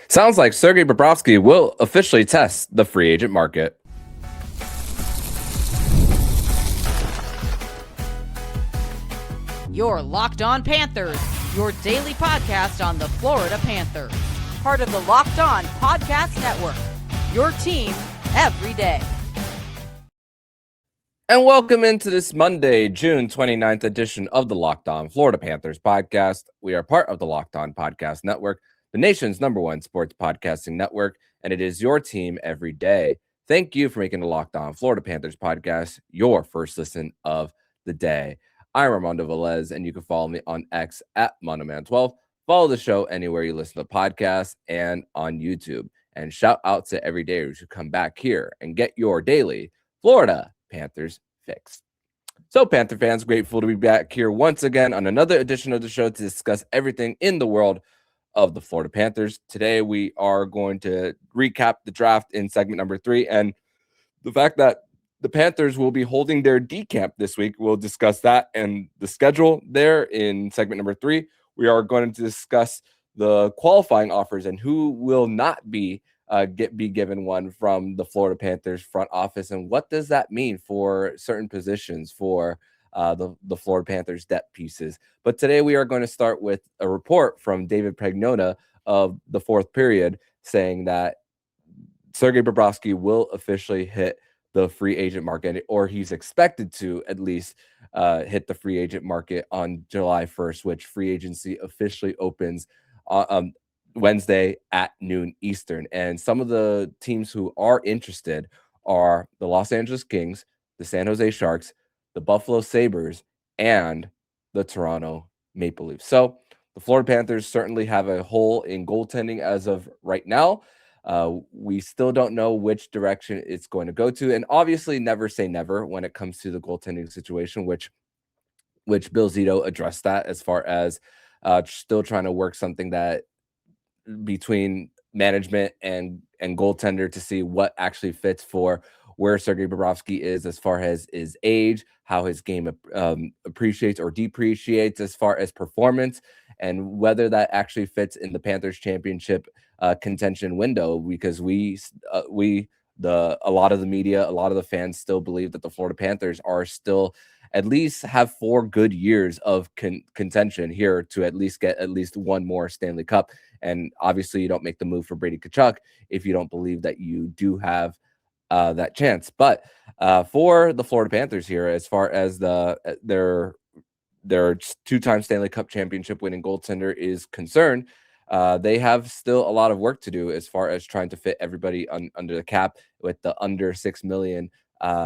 Sounds like Sergei Bobrovsky will officially test the free agent market. You're Locked On Panthers, your daily podcast on the Florida Panthers. Part of the Locked On Podcast Network, your team every day. And welcome into this Monday, June 29th edition of the Locked On Florida Panthers podcast. We are part of the Locked On Podcast Network, the nation's #1 sports podcasting network, and it is your team every day. Thank you for making the Locked On Florida Panthers podcast your first listen of the day. I'm Armando Velez, and you can follow me on X at Monoman12. Follow the show anywhere you listen to podcasts and on YouTube. And shout out to everydayers who come back here and get your daily Florida Panthers fix. So, Panther fans, grateful to be back here once again on another edition of the show to discuss everything in the world of the Florida Panthers. Today, we are going to recap the draft in segment number 3 and the fact that the Panthers will be holding their decamp this week. We'll discuss that and the schedule there in segment number 3. We are going to discuss the qualifying offers and who will not be given one from the Florida Panthers front office, and what does that mean for certain positions for the Florida Panthers depth pieces. But today we are going to start with a report from David Pagnotta of the fourth period saying that Sergei Bobrovsky will officially hit the free agent market, or he's expected to at least hit the free agent market on July 1st, which free agency officially opens Wednesday at noon Eastern. And some of the teams who are interested are the Los Angeles Kings, the San Jose Sharks, the Buffalo Sabres, and the Toronto Maple Leafs. So the Florida Panthers certainly have a hole in goaltending as of right now. We still don't know which direction it's going to go to. And obviously never say never when it comes to the goaltending situation, which Bill Zito addressed that as far as still trying to work something that between management and goaltender to see what actually fits for where Sergei Bobrovsky is as far as his age, how his game appreciates or depreciates as far as performance, and whether that actually fits in the Panthers championship contention window. Because a lot of the media, a lot of the fans still believe that the Florida Panthers are still at least have 4 good years of contention here to at least get at least one more Stanley Cup. And obviously you don't make the move for Brady Tkachuk if you don't believe that you do have that chance. But for the Florida Panthers here, as far as their 2-time Stanley Cup championship winning goaltender is concerned, they have still a lot of work to do as far as trying to fit everybody under the cap with the under $6 million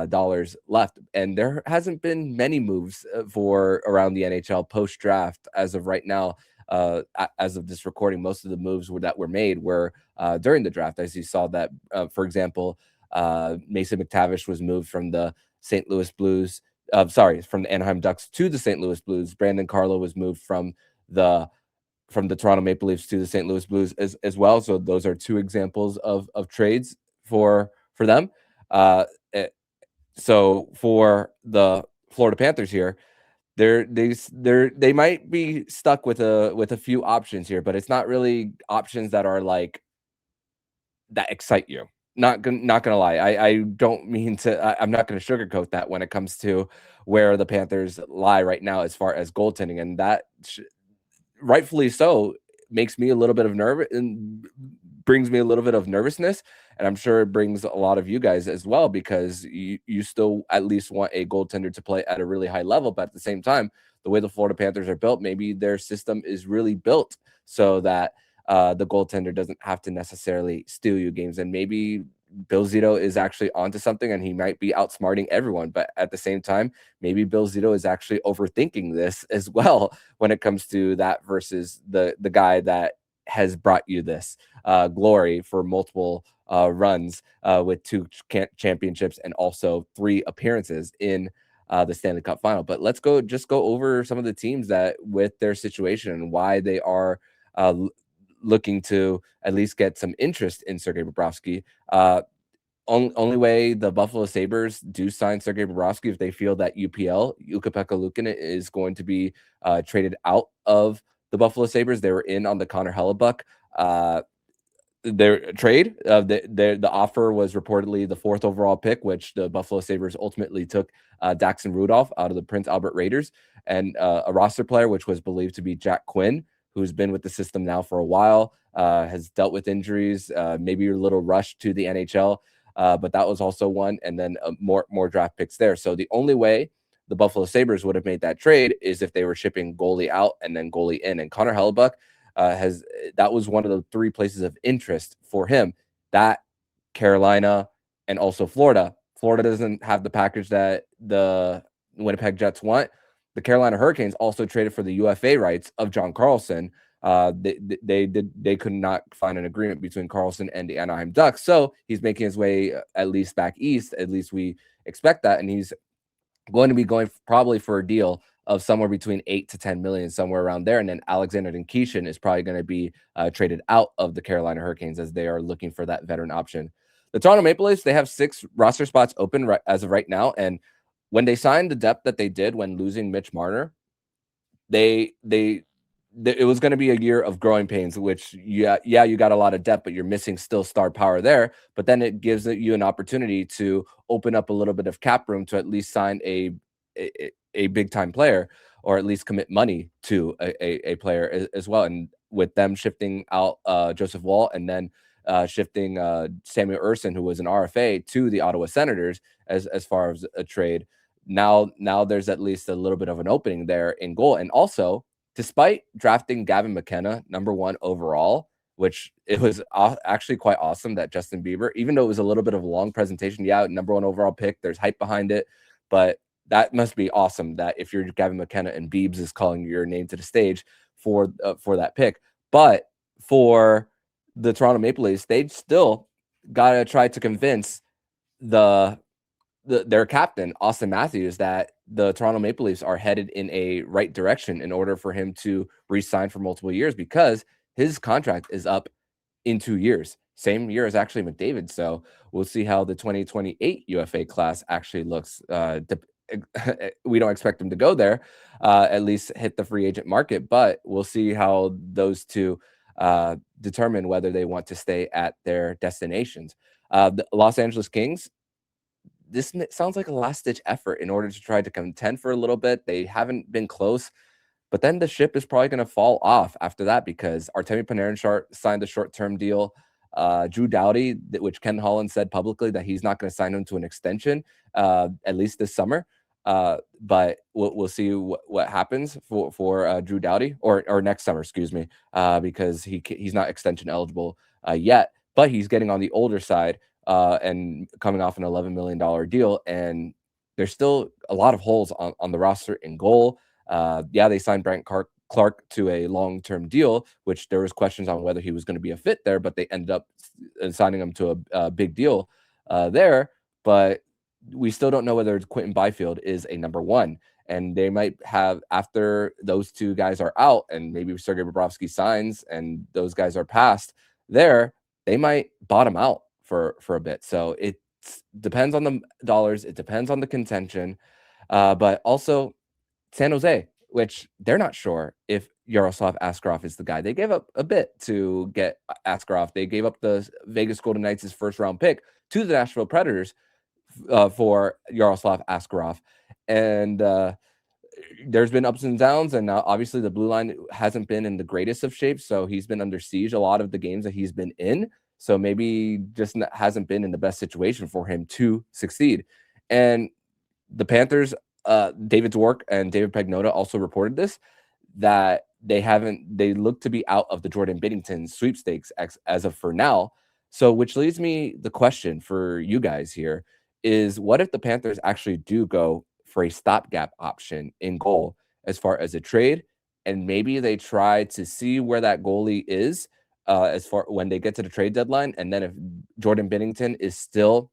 dollars left. And there hasn't been many moves for around the NHL post draft as of right now. As of this recording, most of the moves that were made were during the draft. As you saw that, for example, Mason McTavish was moved from the St. Louis Blues. From the Anaheim Ducks to the St. Louis Blues. Brandon Carlo was moved from the Toronto Maple Leafs to the St. Louis Blues as well. So those are 2 examples of trades for them. So for the Florida Panthers here, they might be stuck with a few options here, but it's not really options that are like that excite you. Not gonna lie, I don't mean to. I'm not gonna sugarcoat that when it comes to where the Panthers lie right now as far as goaltending, and that rightfully so makes me a little bit of nervous and brings me a little bit of nervousness. And I'm sure it brings a lot of you guys as well, because you still at least want a goaltender to play at a really high level. But at the same time, the way the Florida Panthers are built, maybe their system is really built so that the goaltender doesn't have to necessarily steal you games. And maybe Bill Zito is actually onto something and he might be outsmarting everyone. But at the same time, maybe Bill Zito is actually overthinking this as well when it comes to that versus the guy that has brought you this glory for multiple runs with 2 championships and also 3 appearances in the Stanley Cup final. But let's go over some of the teams that with their situation and why they are looking to at least get some interest in Sergei Bobrovsky. Only way the Buffalo Sabres do sign Sergei Bobrovsky if they feel that Ukko-Pekka Luukkonen is going to be traded out of the Buffalo Sabres. They were in on the Connor Hellebuck their trade. The offer was reportedly the 4th overall pick, which the Buffalo Sabres ultimately took Daxon Rudolph out of the Prince Albert Raiders, and a roster player, which was believed to be Jack Quinn, who's been with the system now for a while, has dealt with injuries, maybe a little rushed to the NHL, but that was also one, and then more draft picks there. So the only way the Buffalo Sabres would have made that trade is if they were shipping goalie out and then goalie in, and Connor Hellebuyck that was one of the 3 places of interest for him. That, Carolina, and also Florida. Florida doesn't have the package that the Winnipeg Jets want. The Carolina Hurricanes also traded for the UFA rights of John Carlson. They could not find an agreement between Carlson and the Anaheim Ducks, so he's making his way at least back east. At least we expect that, and he's going to be going probably for a deal of somewhere between 8 to 10 million, somewhere around there. And then Alexander Nikishin is probably going to be traded out of the Carolina Hurricanes as they are looking for that veteran option. The Toronto Maple Leafs, they have 6 roster spots open as of right now. And when they signed the depth that they did when losing Mitch Marner, it was going to be a year of growing pains, which you got a lot of depth, but you're missing still star power there. But then it gives you an opportunity to open up a little bit of cap room to at least sign a big time player, or at least commit money to a player as well. And with them shifting out Joseph Woll, and then shifting Samuel Ersson, who was an RFA, to the Ottawa Senators as far as a trade, now there's at least a little bit of an opening there in goal. And also, despite drafting Gavin McKenna #1 overall, which it was actually quite awesome that Justin Bieber, even though it was a little bit of a long presentation, #1 overall pick, there's hype behind it, but that must be awesome that if you're Gavin McKenna and Biebs is calling your name to the stage for that pick. But for the Toronto Maple Leafs, they still got to try to convince their captain, Austin Matthews, that the Toronto Maple Leafs are headed in a right direction in order for him to re-sign for multiple years, because his contract is up in 2 years, same year as actually McDavid. So we'll see how the 2028 UFA class actually looks. We don't expect them to go there, at least hit the free agent market, but we'll see how those two determine whether they want to stay at their destinations. The Los Angeles Kings, this sounds like a last-ditch effort in order to try to contend for a little bit. They haven't been close, but then the ship is probably going to fall off after that, because Artemi Panarin signed a short-term deal. Drew Doughty, which Ken Holland said publicly that he's not going to sign him to an extension, at least this summer. But we'll see what happens for Drew Doughty, or next summer, excuse me, because he's not extension eligible yet, but he's getting on the older side and coming off an $11 million deal. And there's still a lot of holes on the roster in goal. They signed Brent Clark to a long-term deal, which there was questions on whether he was going to be a fit there, but they ended up signing him to a big deal there. But we still don't know whether Quentin Byfield is a #1. And they might have, after those two guys are out and maybe Sergei Bobrovsky signs and those guys are passed there, they might bottom out for a bit. So it depends on the dollars. It depends on the contention. But also San Jose, which they're not sure if Yaroslav Askarov is the guy. They gave up a bit to get Askarov. They gave up the Vegas Golden Knights' first-round pick to the Nashville Predators for Yaroslav Askarov. And there's been ups and downs, and obviously the blue line hasn't been in the greatest of shape, so he's been under siege a lot of the games that he's been in. So maybe just hasn't been in the best situation for him to succeed. And the Panthers, David Dwork and David Pagnotta also reported this, that they look to be out of the Jordan Binnington sweepstakes as of for now. So which leads me the question for you guys here is, what if the Panthers actually do go for a stopgap option in goal as far as a trade, and maybe they try to see where that goalie is as far when they get to the trade deadline, and then if Jordan Binnington is still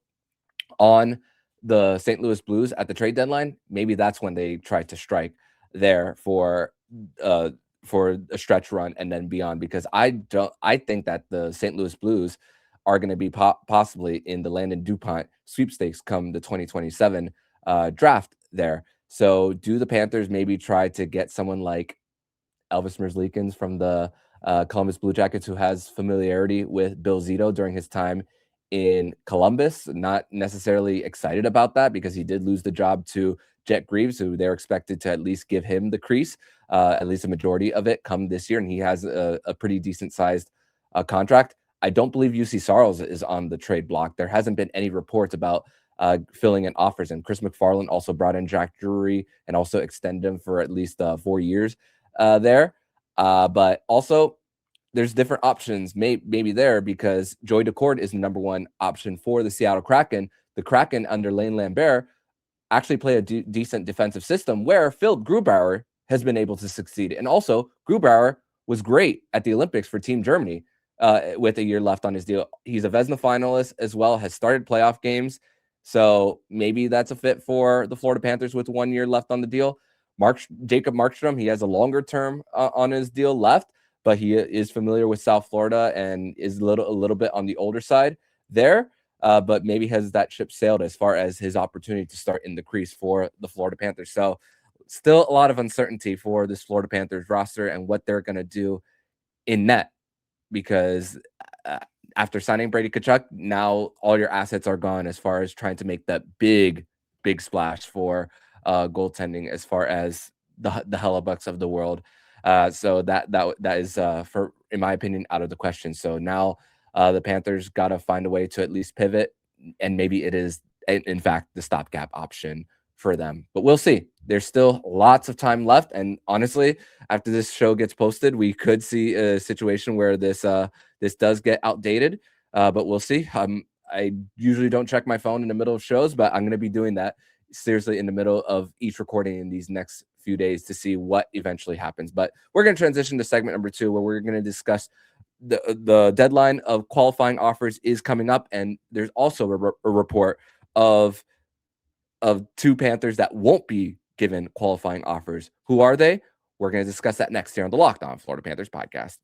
on the St. Louis Blues at the trade deadline, maybe that's when they try to strike there for a stretch run and then beyond, because I think that the St. Louis Blues are going to be possibly in the Landon DuPont sweepstakes come the 2027 draft there. So do the Panthers maybe try to get someone like Elvis Merzlikins from the Columbus Blue Jackets, who has familiarity with Bill Zito during his time in Columbus. Not necessarily excited about that because he did lose the job to Jet Greaves, who they're expected to at least give him the crease, at least a majority of it come this year. And he has a pretty decent sized contract. I don't believe UC Saros is on the trade block. There hasn't been any reports about filling in offers. And Chris McFarland also brought in Jack Drury and also extended him for at least 4 years there. But also, there's different options maybe there because Joey Decord is the number one option for the Seattle Kraken. The Kraken under Lane Lambert actually play a decent defensive system where Philip Grubauer has been able to succeed. And also, Grubauer was great at the Olympics for Team Germany with a year left on his deal. He's a Vezina finalist as well, has started playoff games. So maybe that's a fit for the Florida Panthers with 1 year left on the deal. Jacob Markstrom, he has a longer term on his deal left, but he is familiar with South Florida and is a little bit on the older side there. But maybe has that ship sailed as far as his opportunity to start in the crease for the Florida Panthers. So still a lot of uncertainty for this Florida Panthers roster and what they're going to do in net, because after signing Brady Tkachuk, now all your assets are gone as far as trying to make that big splash for goaltending as far as the Hellebucks of the world. So that is, for in my opinion, out of the question. So now the Panthers got to find a way to at least pivot, and maybe it is, in fact, the stopgap option for them. But we'll see. There's still lots of time left, and honestly, after this show gets posted, we could see a situation where this does get outdated. But we'll see. I usually don't check my phone in the middle of shows, but I'm going to be doing that seriously in the middle of each recording in these next few days to see what eventually happens. But we're going to transition to segment number 2, where we're going to discuss the deadline of qualifying offers is coming up, and there's also a report of 2 Panthers that won't be given qualifying offers. Who are they? We're going to discuss that next here on the Locked On Florida Panthers podcast.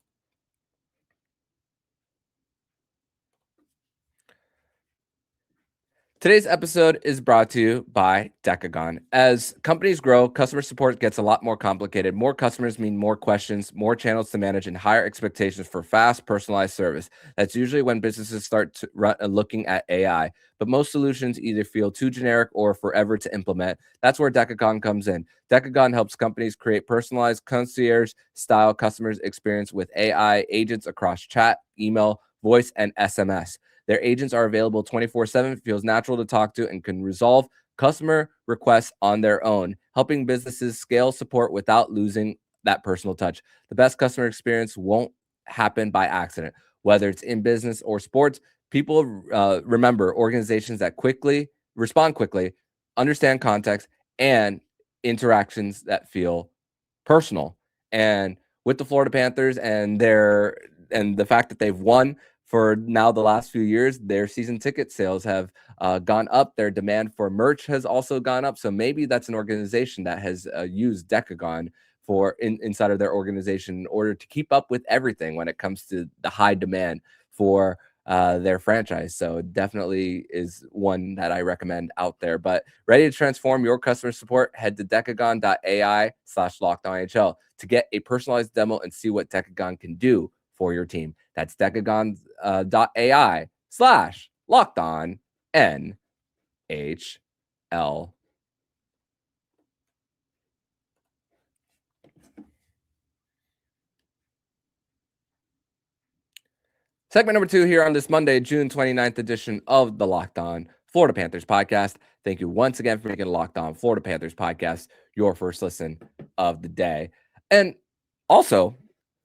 Today's episode is brought to you by Decagon. As companies grow, customer support gets a lot more complicated. More customers mean more questions, more channels to manage, and higher expectations for fast, personalized service. That's usually when businesses start looking at AI. But most solutions either feel too generic or forever to implement. That's where Decagon comes in. Decagon helps companies create personalized concierge-style customer experience with AI agents across chat, email, voice, and SMS. Their agents are available 24/7, feels natural to talk to, and can resolve customer requests on their own, helping businesses scale support without losing that personal touch. The best customer experience won't happen by accident. Whether it's in business or sports, people remember organizations that respond quickly, understand context, and interactions that feel personal. And with the Florida Panthers and the fact that they've won for now the last few years, their season ticket sales have gone up. Their demand for merch has also gone up. So maybe that's an organization that has used Decagon inside of their organization in order to keep up with everything when it comes to the high demand for their franchise. So definitely is one that I recommend out there. But ready to transform your customer support? Head to decagon.ai/LockedOnNHL to get a personalized demo and see what Decagon can do for your team. That's decagon.ai/LockedOnNHL. Segment number 2 here on this Monday, June 29th edition of the Locked On Florida Panthers podcast. Thank you once again for making Locked On Florida Panthers podcast your first listen of the day. And also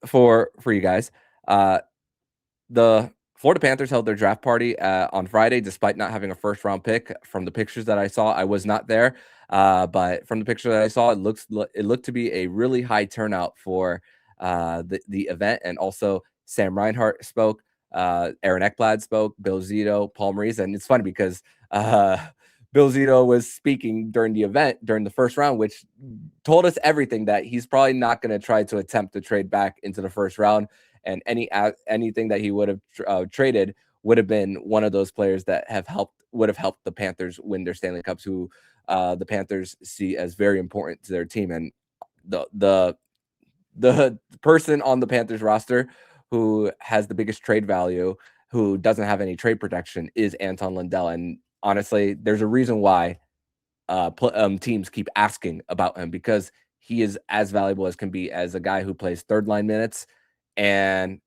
for you guys, the Florida Panthers held their draft party on Friday, despite not having a first-round pick. From the pictures that I saw, I was not there, but from the picture that I saw, it looked to be a really high turnout for the event. And also, Sam Reinhart spoke, Aaron Ekblad spoke, Bill Zito, Paul Maurice, and it's funny because Bill Zito was speaking during the event during the first round, which told us everything, that he's probably not going to try to attempt to trade back into the first round. And anything that he would have traded would have been one of those players that would have helped the Panthers win their Stanley Cups, who the Panthers see as very important to their team. And the the person on the Panthers roster who has the biggest trade value, who doesn't have any trade protection, is Anton Lundell. And honestly, there's a reason why teams keep asking about him, because he is as valuable as can be as a guy who plays third line minutes and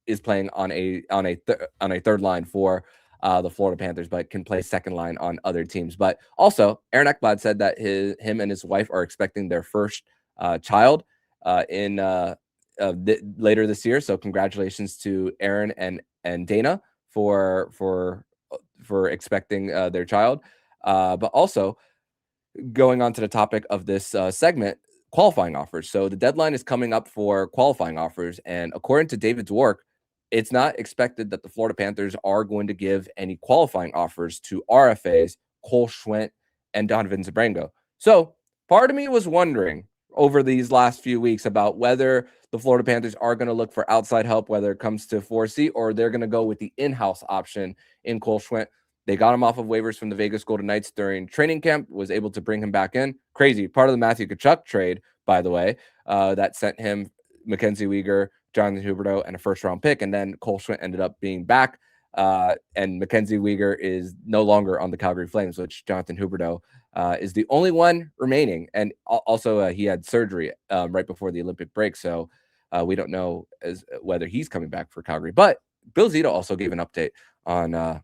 is playing on a third line for the Florida Panthers, but can play second line on other teams. But also, Aaron Ekblad said that him and his wife are expecting their first child later this year. So congratulations to Aaron and Dana for expecting their child. But also, going on to the topic of this segment, qualifying offers. So the deadline is coming up for qualifying offers. And according to David Dwork, it's not expected that the Florida Panthers are going to give any qualifying offers to RFAs, Cole Schwindt, and Donovan Sebrango. So part of me was wondering over these last few weeks about whether the Florida Panthers are going to look for outside help, whether it comes to 4C, or they're going to go with the in-house option in Cole Schwindt. They got him off of waivers from the Vegas Golden Knights during training camp, was able to bring him back in. Crazy. Part of the Matthew Tkachuk trade, by the way, that sent him Mackenzie Weegar, Jonathan Huberdeau, and a first-round pick. And then Cole Schwindt ended up being back. And Mackenzie Weegar is no longer on the Calgary Flames, which Jonathan Huberdeau is the only one remaining. And also he had surgery right before the Olympic break. So we don't know whether he's coming back for Calgary. But Bill Zito also gave an update on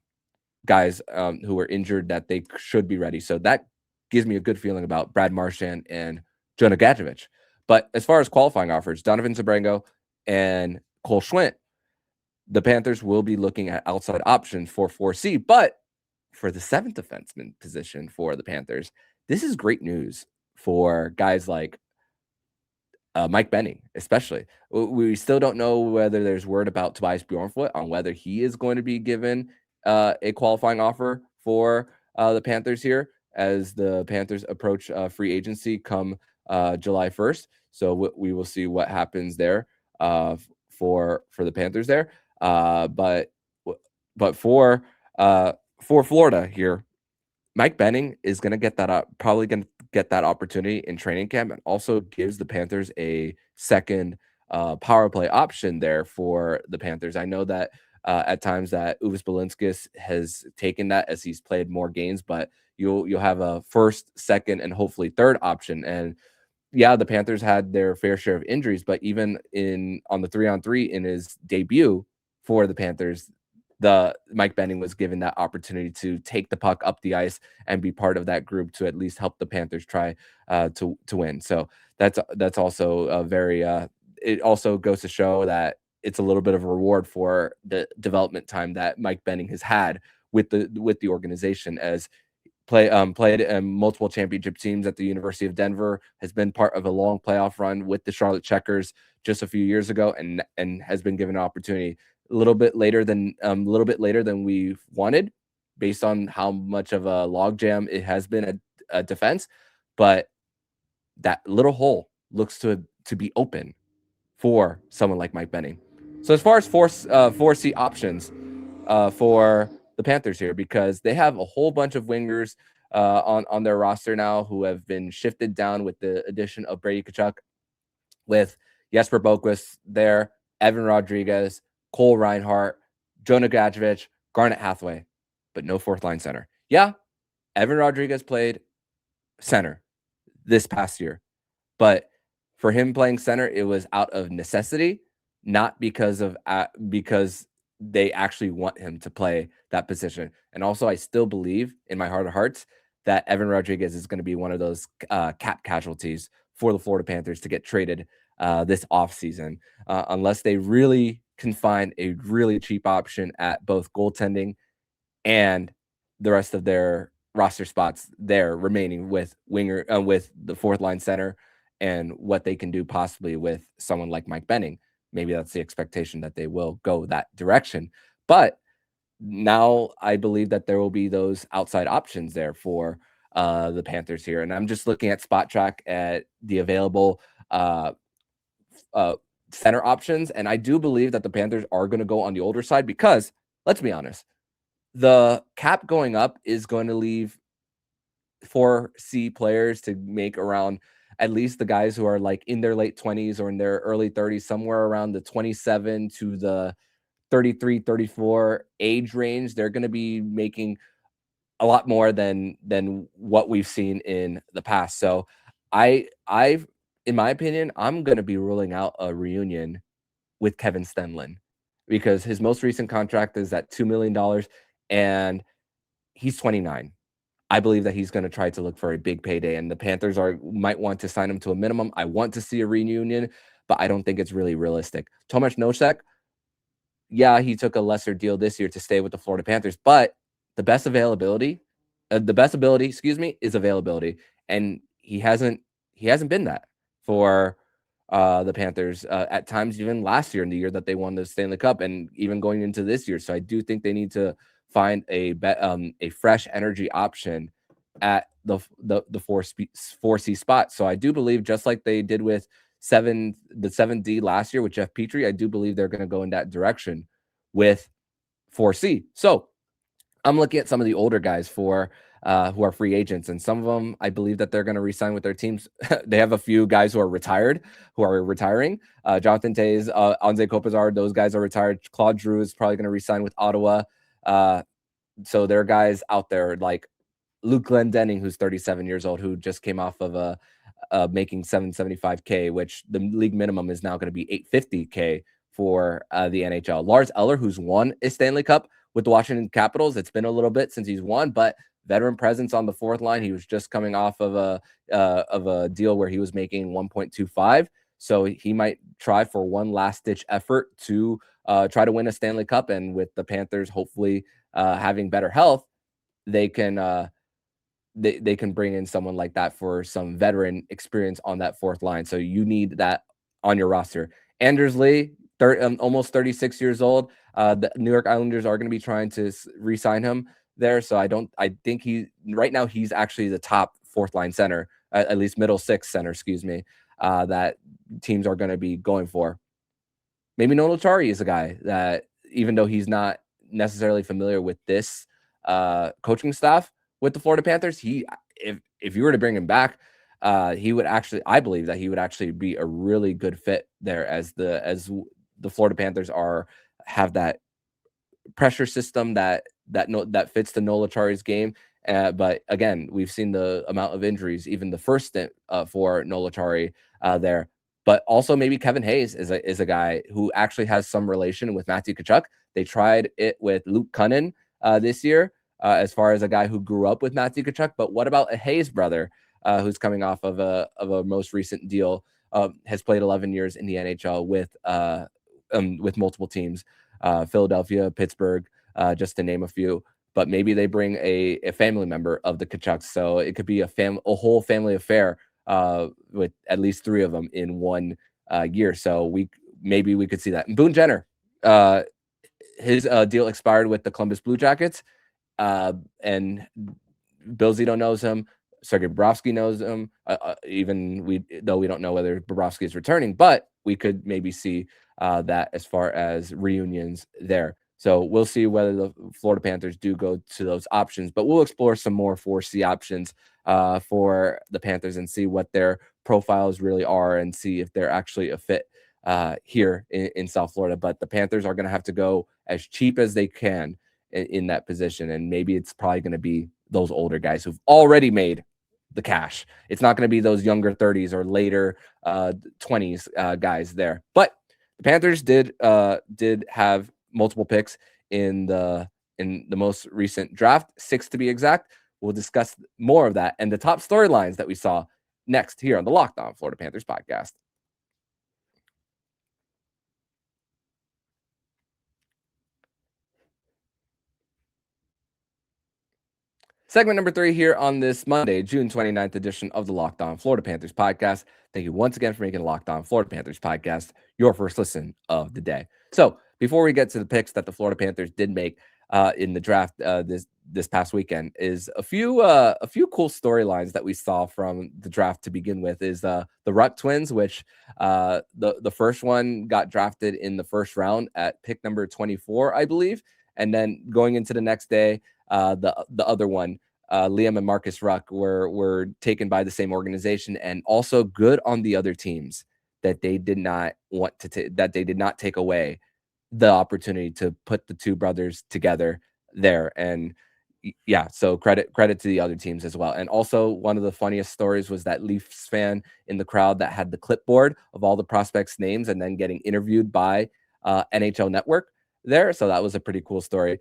guys who were injured that they should be ready. So that gives me a good feeling about Brad Marchand and Jonah Gadjevich. But as far as qualifying offers, Donovan Sebrango and Cole Schwindt, the Panthers will be looking at outside options for 4C. But for the seventh defenseman position for the Panthers, this is great news for guys like Mike Benning, especially. We still don't know whether there's word about Tobias Bjornfot on whether he is going to be given a qualifying offer for the Panthers here as the Panthers approach free agency come July 1st. So we will see what happens there for the Panthers there. But for Florida here, Mike Benning is going to get that probably going to get that opportunity in training camp, and also gives the Panthers a second power play option there for the Panthers. I know that at times that Uvis Balinskis has taken that as he's played more games, but you'll have a first, second, and hopefully third option. And yeah, the Panthers had their fair share of injuries, but even on the 3-on-3 in his debut for the Panthers, Mike Benning was given that opportunity to take the puck up the ice and be part of that group to at least help the Panthers try to win. So that's also a very it also goes to show that it's a little bit of a reward for the development time that Mike Benning has had with the organization, as played in multiple championship teams at the University of Denver, has been part of a long playoff run with the Charlotte Checkers just a few years ago, and has been given an opportunity a little bit later than we wanted, based on how much of a logjam it has been at defense. But that little hole looks to be open for someone like Mike Benning. So as far as 4C options for the Panthers here, because they have a whole bunch of wingers on their roster now who have been shifted down with the addition of Brady Tkachuk, with Jesper Boquist there, Evan Rodriguez, Cole Reinhardt, Jonah Gadjevich, Garnet Hathaway, but no fourth line center. Yeah, Evan Rodriguez played center this past year, but for him playing center, it was out of necessity, not because they actually want him to play that position. And also, I still believe in my heart of hearts that Evan Rodriguez is going to be one of those cap casualties for the Florida Panthers to get traded this offseason, unless they really can find a really cheap option at both goaltending and the rest of their roster spots there remaining with with the fourth line center, and what they can do possibly with someone like Mike Benning. Maybe that's the expectation, that they will go that direction. But now I believe that there will be those outside options there for the Panthers here. And I'm just looking at Spot Track at the available center options. And I do believe that the Panthers are going to go on the older side, because let's be honest, the cap going up is going to leave 4C players to make around at least the guys who are like in their late 20s or in their early 30s, somewhere around the 27 to the 33, 34 age range, they're going to be making a lot more than what we've seen in the past. So I've in my opinion, I'm going to be ruling out a reunion with Kevin Stenlin because his most recent contract is at $2 million and he's 29. I believe that he's going to try to look for a big payday, and the Panthers might want to sign him to a minimum. I want to see a reunion, but I don't think it's really realistic. Tomáš Nosek, yeah, he took a lesser deal this year to stay with the Florida Panthers, but the best ability, is availability, and he hasn't been that for the Panthers at times, even last year in the year that they won the Stanley Cup, and even going into this year. So I do think they need to find a fresh energy option at the 4C spot. So I do believe, just like they did with the 7D last year with Jeff Petrie, I do believe they're going to go in that direction with 4C. So I'm looking at some of the older guys for who are free agents, and some of them I believe that they're going to re-sign with their teams. They have a few guys who are retiring. Jonathan Toews, Anze Kopitar, those guys are retired. Claude Giroux is probably going to re-sign with Ottawa. So there are guys out there like Luke Glendening, who's 37 years old, who just came off of making $775K, which the league minimum is now going to be $850K for the NHL. Lars Eller, who's won a Stanley Cup with the Washington Capitals. It's been a little bit since he's won, but veteran presence on the fourth line. He was just coming off of a deal where he was making 1.25. So he might try for one last ditch effort to try to win a Stanley Cup. And with the Panthers hopefully having better health, they can they can bring in someone like that for some veteran experience on that fourth line. So you need that on your roster. Anders Lee, almost 36 years old. The New York Islanders are going to be trying to re-sign him there. So I think right now he's actually the top fourth line center, at least middle six center, that teams are going to be going for. Maybe Noel Acciari is a guy that, even though he's not necessarily familiar with this coaching staff with the Florida Panthers, if you were to bring him back, he would actually, I believe that he would actually be a really good fit there, as the Florida Panthers have that pressure system that fits the Noel Acciari's game. But again, we've seen the amount of injuries, even the first stint for Noel Acciari there. But also maybe Kevin Hayes is a guy who actually has some relation with Matthew Tkachuk. They tried it with Luke Cunnin this year, as far as a guy who grew up with Matthew Tkachuk. But what about a Hayes brother who's coming off of a most recent deal, has played 11 years in the NHL with multiple teams, Philadelphia, Pittsburgh, just to name a few. But maybe they bring a family member of the Tkachuks, so it could be a whole family affair with at least three of them in one year. So we could see that. And Boone Jenner, his deal expired with the Columbus Blue Jackets, and Bill Zito knows him. Sergei Bobrovsky knows him. Though we don't know whether Bobrovsky is returning, but we could maybe see that as far as reunions there. So we'll see whether the Florida Panthers do go to those options, but we'll explore some more 4C options for the Panthers and see what their profiles really are and see if they're actually a fit here in South Florida. But the Panthers are going to have to go as cheap as they can in that position. And maybe it's probably going to be those older guys who've already made the cash. It's not going to be those younger 30s or later 20s guys there. But the Panthers did have multiple picks in the most recent draft, 6 to be exact. We'll discuss more of that and the top storylines that we saw next here on the Locked On Florida Panthers podcast. Segment number 3 here on this Monday, June 29th edition of the Locked On Florida Panthers podcast. Thank you once again for making the Locked On Florida Panthers podcast your first listen of the day. So before we get to the picks that the Florida Panthers did make in the draft this past weekend, is a few cool storylines that we saw from the draft to begin with. Is the Ruck twins, which the first one got drafted in the first round at pick number 24, I believe, and then going into the next day, the other one Liam and Marcus Ruck were taken by the same organization, and also good on the other teams that they did not want to that they did not take away the opportunity to put the two brothers together there. And yeah, so credit to the other teams as well. And also, one of the funniest stories was that Leafs fan in the crowd that had the clipboard of all the prospects' names and then getting interviewed by NHL Network there. So that was a pretty cool story.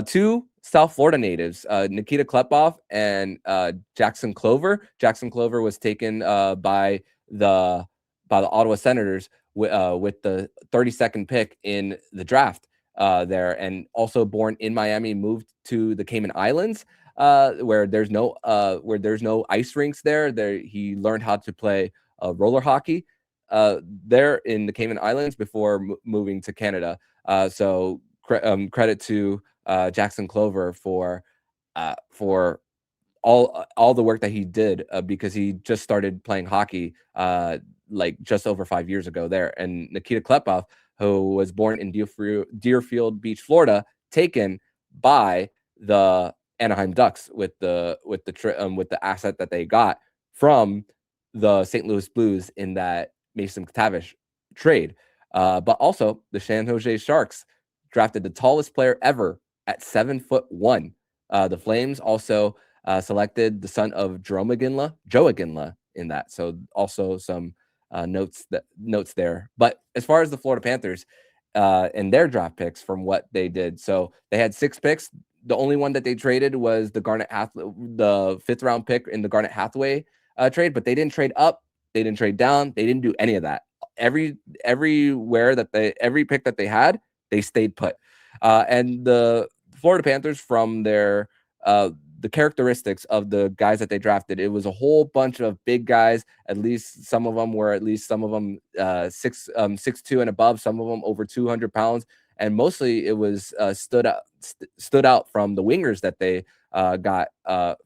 Two South Florida natives, Nikita Klepov and Jackson Clover. Jackson Clover was taken by the Ottawa Senators with the 32nd pick in the draft there, and also born in Miami, moved to the Cayman Islands, where there's no ice rinks there. There he learned how to play roller hockey there in the Cayman Islands before moving to Canada. So credit to Jackson Clover for all the work that he did, because he just started playing hockey like just over 5 years ago there. And Nikita Klepov, who was born in Deerfield Beach, Florida, taken by the Anaheim Ducks with the asset that they got from the St. Louis Blues in that Mason McTavish trade. But also the San Jose Sharks drafted the tallest player ever at 7'1". The Flames also selected the son of Joe Iginla in that. So also some notes there. But as far as the Florida Panthers and their draft picks from what they did, so they had 6 picks. The only one that they traded was the 5th round pick in the Garnet Hathaway trade, but they didn't trade up, they didn't trade down, they didn't do any of that. Every pick that they had, they stayed put. And the Florida Panthers, from their the characteristics of the guys that they drafted, it was a whole bunch of big guys. At least some of them 6'2" and above. Some of them over 200 pounds, and mostly it was stood out from the wingers that they got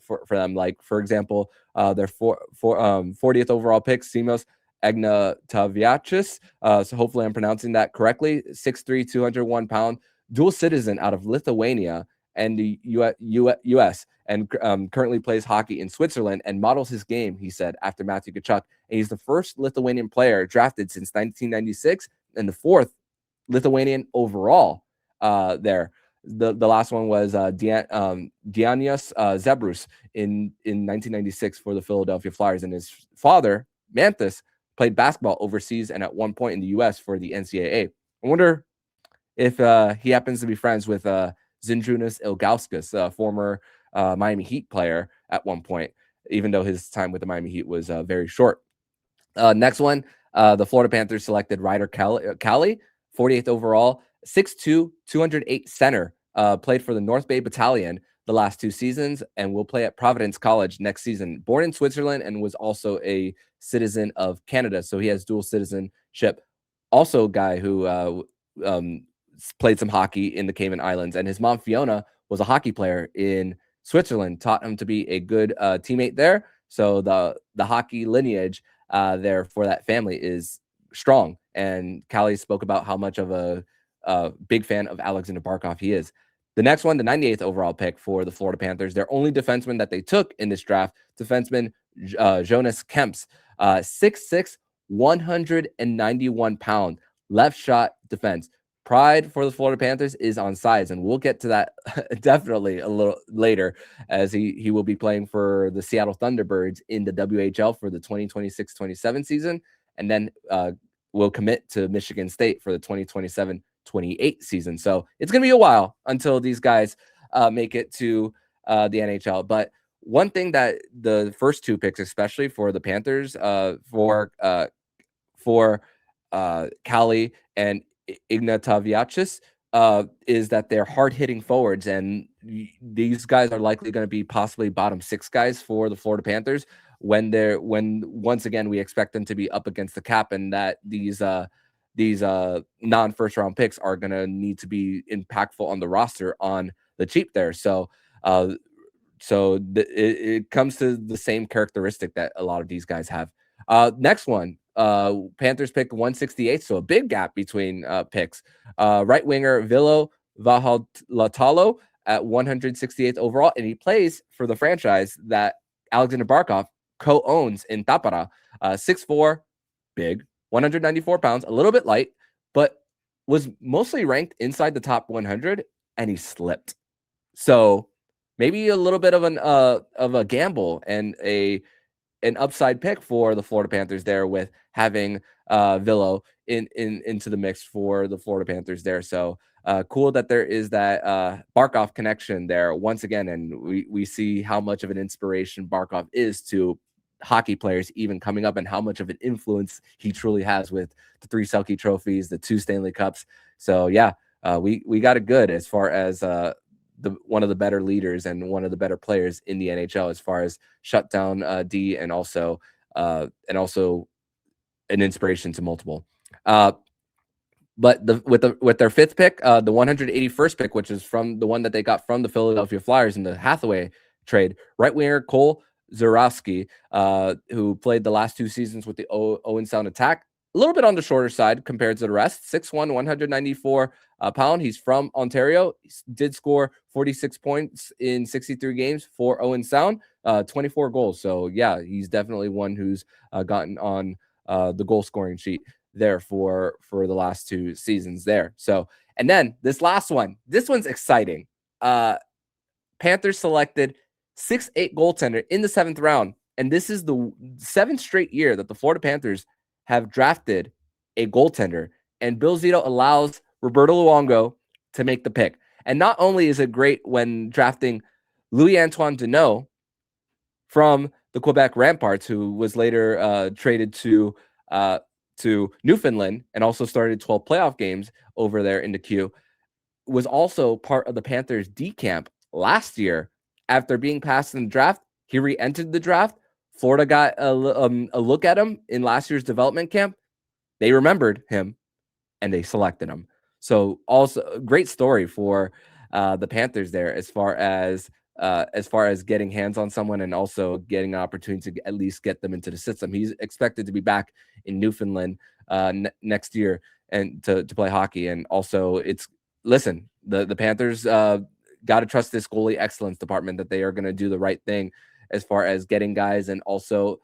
for them. Like, for example, their 40th overall pick, Simos Ignataviachus. So hopefully I'm pronouncing that correctly. 6'3", 201 pound, dual citizen out of Lithuania and the U.S. and currently plays hockey in Switzerland and models his game, he said, after Matthew Tkachuk. And he's the first Lithuanian player drafted since 1996 and the 4th Lithuanian overall there. The last one was Dianyas Zebrus in 1996 for the Philadelphia Flyers. And his father, Manthis, played basketball overseas and at one point in the U.S. for the NCAA. I wonder if he happens to be friends with Zydrunas Ilgauskas, former Miami Heat player at one point, even though his time with the Miami Heat was very short. Next one, the Florida Panthers selected Ryder Cali, 48th overall, 6'2", 208 center, played for the North Bay Battalion the last 2 seasons and will play at Providence College next season. Born in Switzerland and was also a citizen of Canada, so he has dual citizenship. Also a guy who played some hockey in the Cayman Islands, and his mom, Fiona, was a hockey player in Switzerland, taught him to be a good teammate there. So the hockey lineage there for that family is strong. And Callie spoke about how much of a big fan of Alexander Barkov he is. The next one, the 98th overall pick for the Florida Panthers, their only defenseman that they took in this draft, defenseman Jonas Kemps, 6'6", 191 pound, left shot defense. Pride for the Florida Panthers is on size, and we'll get to that definitely a little later, as he will be playing for the Seattle Thunderbirds in the WHL for the 2026-27 season, and then will commit to Michigan State for the 2027-28 season. So it's going to be a while until these guys make it to the NHL. But one thing that the first 2 picks, especially for the Panthers, for Callie and Ignataviachus, is that they're hard-hitting forwards, and these guys are likely going to be possibly bottom 6 guys for the Florida Panthers when once again we expect them to be up against the cap, and that these non-first round picks are going to need to be impactful on the roster on the cheap there. So it comes to the same characteristic that a lot of these guys have. Next one, Panthers pick 168, so a big gap between picks. Right winger Vilo Vahalatalo at 168th overall, and he plays for the franchise that Alexander Barkov co-owns in Tappara. 6'4", big, 194 pounds, a little bit light, but was mostly ranked inside the top 100, and he slipped. So maybe a little bit of a gamble and an upside pick for the Florida Panthers there, with having Villo into the mix for the Florida Panthers there. So cool that there is that Barkov connection there once again, and we see how much of an inspiration Barkov is to hockey players even coming up, and how much of an influence he truly has with the 3 Selke trophies, the 2 Stanley Cups. So yeah, we got it good as far as one of the better leaders and one of the better players in the NHL as far as shutdown D, and also an inspiration to multiple. But with their 5th pick, the 181st pick, which is from the one that they got from the Philadelphia Flyers in the Hathaway trade, right winger Cole Zurowski, who played the last 2 seasons with the Owen Sound Attack. A little bit on the shorter side compared to the rest. 6'1", 194 pound. He's from Ontario. He did score 46 points in 63 games for Owen Sound, 24 goals. So yeah, he's definitely one who's gotten on the goal scoring sheet there for the last 2 seasons there. So, and then this last one, this one's exciting. Panthers selected 6'8" goaltender in the 7th round, and this is the 7th straight year that the Florida Panthers have drafted a goaltender, and Bill Zito allows Roberto Luongo to make the pick. And not only is it great when drafting Louis-Antoine Deneau from the Quebec Ramparts, who was later traded to Newfoundland and also started 12 playoff games over there in the Q, was also part of the Panthers D camp last year. After being passed in the draft, he re-entered the draft. Florida got a look at him in last year's development camp. They remembered him, and they selected him. So also a great story for the Panthers there, as far as getting hands on someone and also getting an opportunity to at least get them into the system. He's expected to be back in Newfoundland next year and to play hockey. And also, the Panthers got to trust this goalie excellence department that they are going to do the right thing as far as getting guys, and also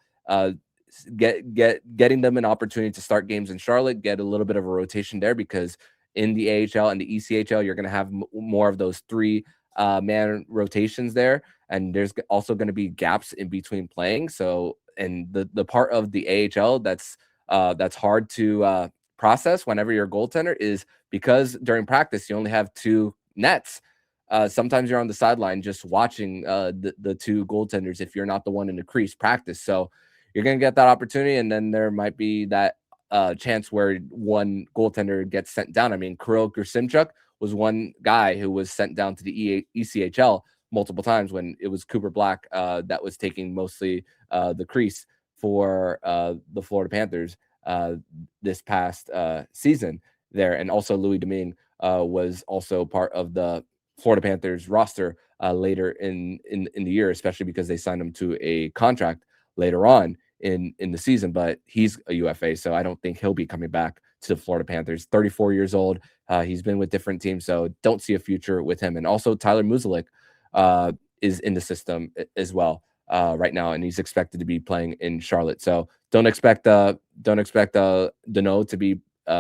getting them an opportunity to start games in Charlotte, get a little bit of a rotation there, because in the AHL and the ECHL, you're going to have more of those 3 man rotations there, and there's also going to be gaps in between playing. So, and the part of the AHL that's hard to process whenever you're a goaltender is because during practice you only have 2 nets. Sometimes you're on the sideline just watching the 2 goaltenders if you're not the one in the crease practice. So you're going to get that opportunity, and then there might be that chance where one goaltender gets sent down. I mean, Kirill Gersimchuk was one guy who was sent down to the ECHL multiple times when it was Cooper Black that was taking mostly the crease for the Florida Panthers this past season there. And also Louis Domingue was also part of the Florida Panthers roster later in the year, especially because they signed him to a contract later on in the season, but he's a UFA, so I don't think he'll be coming back to the Florida Panthers. 34 years old. He's been with different teams, so don't see a future with him. And also Tyler Muzelik is in the system as well right now, and he's expected to be playing in Charlotte. So don't expect Deneau to be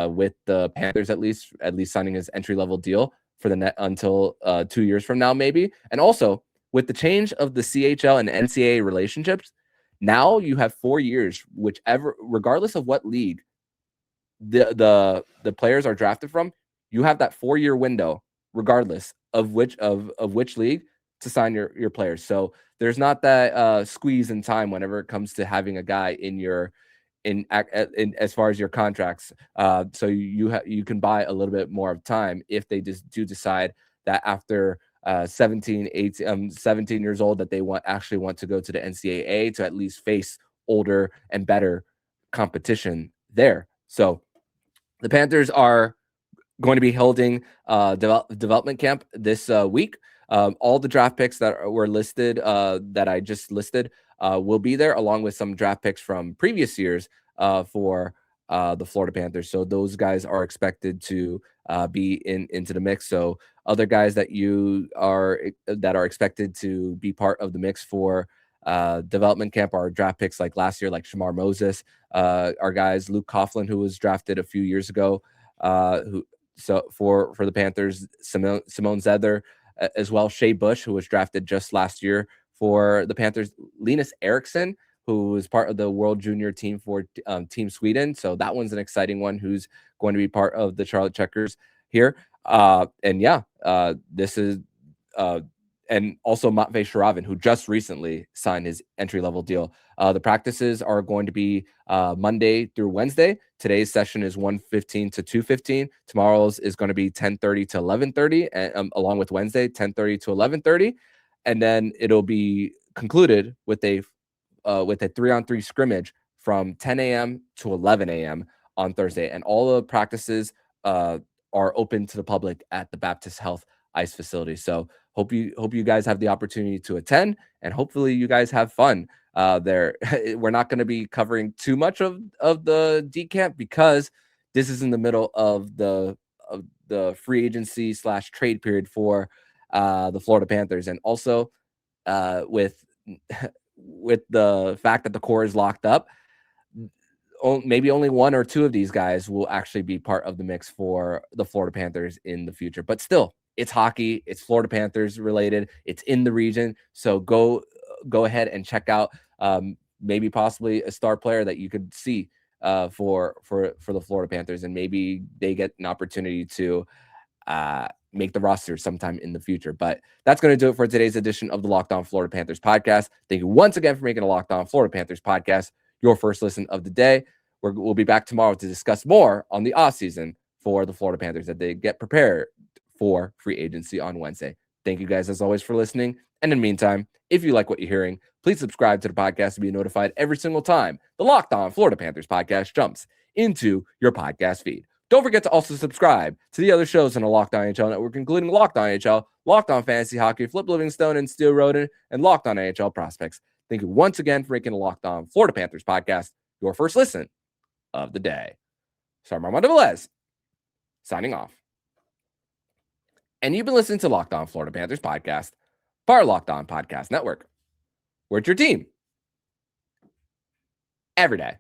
with the Panthers at least signing his entry-level deal for the net until 2 years from now, maybe. And also with the change of the CHL and NCAA relationships, now you have 4 years, regardless of what league the players are drafted from, you have that 4-year window, regardless of which league, to sign your players. So there's not that squeeze in time whenever it comes to having a guy in as far as your contracts. So you can buy a little bit more of time if they just do decide that after 17 years old that they actually want to go to the NCAA to at least face older and better competition there. So the Panthers are going to be holding development camp this week. All the draft picks that were listed, that I just listed, will be there, along with some draft picks from previous years for the Florida Panthers. So those guys are expected to be into the mix. So other guys that are expected to be part of the mix for development camp are draft picks like last year, like Shamar Moses, our guys, Luke Coughlin, who was drafted a few years ago, for the Panthers, Simone Zedler, as well, Shea Bush, who was drafted just last year for the Panthers, Linus Eriksson, who is part of the World Junior team for Team Sweden. So that one's an exciting one, who's going to be part of the Charlotte Checkers here. This is and also Matvei Shuravin, who just recently signed his entry-level deal. The practices are going to be Monday through Wednesday. Today's session is 1:15 to 2:15. Tomorrow's is going to be 10:30 to 11:30, and along with Wednesday, 10:30 to 11:30. And then it'll be concluded with a 3-on-3 scrimmage from 10 a.m. to 11 a.m. on Thursday. And all the practices are open to the public at the Baptist Health Ice facility. So hope you guys have the opportunity to attend, and hopefully you guys have fun there. We're not going to be covering too much of the D camp because this is in the middle of the free agency / trade period for the Florida Panthers. And also with the fact that the core is locked up, maybe only one or two of these guys will actually be part of the mix for the Florida Panthers in the future. But still, it's hockey. It's Florida Panthers related. It's in the region. So go ahead and check out maybe possibly a star player that you could see for the Florida Panthers, and maybe they get an opportunity to make the roster sometime in the future. But that's going to do it for today's edition of the Locked On Florida Panthers podcast. Thank you once again for making a Locked On Florida Panthers podcast your first listen of the day. We'll be back tomorrow to discuss more on the offseason for the Florida Panthers as they get prepared for free agency on Wednesday. Thank you guys as always for listening. And in the meantime, if you like what you're hearing, please subscribe to the podcast to be notified every single time the Locked On Florida Panthers podcast jumps into your podcast feed. Don't forget to also subscribe to the other shows on the Locked On NHL network, including Locked On NHL, Locked On Fantasy Hockey, Flip Livingstone and Steel Roden, and Locked On NHL Prospects. Thank you once again for making a Locked On Florida Panthers podcast your first listen of the day. So I'm Armando Velez, signing off. And you've been listening to Locked On Florida Panthers podcast, part of Locked On Podcast Network. We're your team every day.